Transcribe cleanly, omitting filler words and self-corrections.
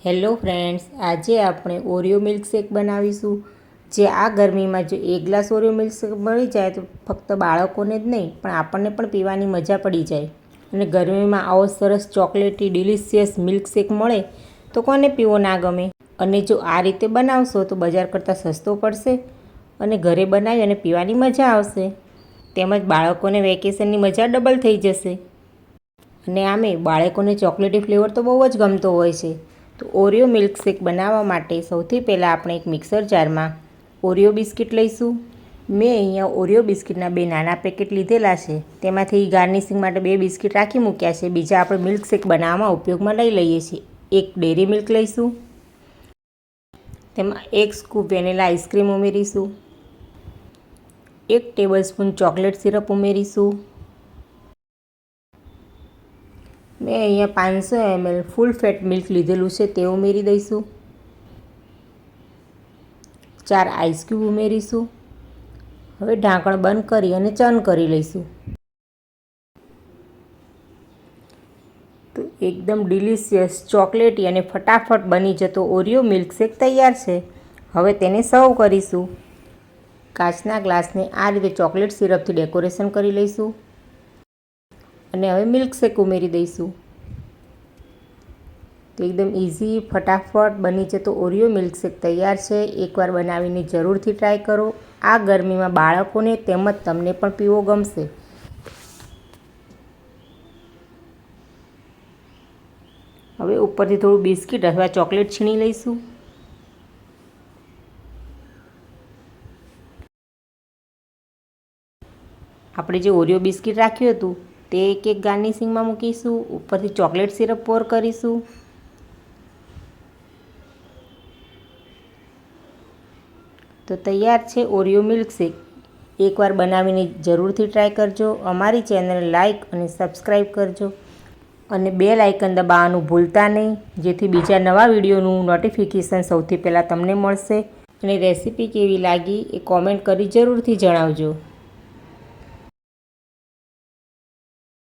Hello friends, આજે આપણે Oreo milkshake બનાવીશું। જે આ ગરમીમાં જો એક ગ્લાસ ઓરિયો મિલ્કશેક મળી જાય તો ફક્ત બાળકોને જ નહીં પણ આપણને પણ પીવાની મજા પડી જાય। અને ગરમીમાં આવો સરસ ચોકલેટી ડિલિશિયસ મિલ્કશેક મળે તો કોને પીવો ના ગમે। અને જો આ રીતે બનાવશો તો બજાર કરતાં સસ્તો પડશે અને ઘરે બનાવી અને પીવાની મજા આવશે। તેમજ બાળકોને વેકેશનની મજા ડબલ થઈ જશે। અને આમે બાળકોને ચોકલેટી ફ્લેવર તો બહુ જ ગમતો હોય છે। તો ઓરિયો મિલ્કશેક બનાવવા માટે સૌથી પહેલાં આપણે એક મિક્સર જારમાં ઓરિયો બિસ્કિટ લઈશું। મેં અહીંયા ઓરિયો બિસ્કિટના 2 નાના પેકેટ લીધેલા છે। તેમાંથી ગાર્નિશિંગ માટે 2 બિસ્કિટ રાખી મૂક્યા છે, બીજા આપણે મિલ્કશેક બનાવવામાં ઉપયોગમાં લઈ લઈએ છીએ। એક ડેરી મિલ્ક લઈશું, તેમાં 1 સ્કૂપ વેનીલા આઈસ્ક્રીમ ઉમેરીશું, 1 ટેબલસ્પૂન ચોકલેટ સિરપ ઉમેરીશું। મેં અહીંયા 500 ml ફૂલ ફેટ મિલ્ક લીધેલું છે તે ઉમેરી દઈશું। 4 આઈસ ક્યુબ ઉમેરીશું। હવે ઢાંકણ બંધ કરી અને ચર્ન કરી લઈશું। તો એકદમ ડિલિશિયસ ચોકલેટી અને ફટાફટ બની જતો ઓરિયો મિલ્કશેક તૈયાર છે। હવે તેને સર્વ કરીશું। કાચના ગ્લાસને આ રીતે ચોકલેટ સિરપથી ડેકોરેશન કરી લઈશું અને હવે મિલ્કશેક ઉમેરી દઈશું। તો એકદમ ઇઝી ફટાફટ બની જતો ઓરિયો મિલ્કશેક તૈયાર છે। એકવાર બનાવીને જરૂરથી ટ્રાય કરો। આ ગરમીમાં બાળકોને તેમજ તમને પણ પીવો ગમશે। હવે ઉપરથી થોડું બિસ્કિટ અથવા ચોકલેટ છીણી લઈશું। આપણે જે ઓરિયો બિસ્કિટ રાખ્યું હતું તે એક ગાર્નિશિંગમાં મૂકીશું। ઉપરથી ચોકલેટ સિરપ પોર કરીશું। તો તૈયાર છે ઓરિયો મિલ્કશેક। એકવાર બનાવીને જરૂરથી ટ્રાય કરજો। અમારી ચેનલને લાઈક અને સબસ્ક્રાઈબ કરજો અને બેલ આઇકન દબાવવાનું ભૂલતા નહીં, જેથી બીજા નવા વિડીયોનું નોટિફિકેશન સૌથી પહેલાં તમને મળશે। અને રેસીપી કેવી લાગી એ કોમેન્ટ કરી જરૂરથી જણાવજો।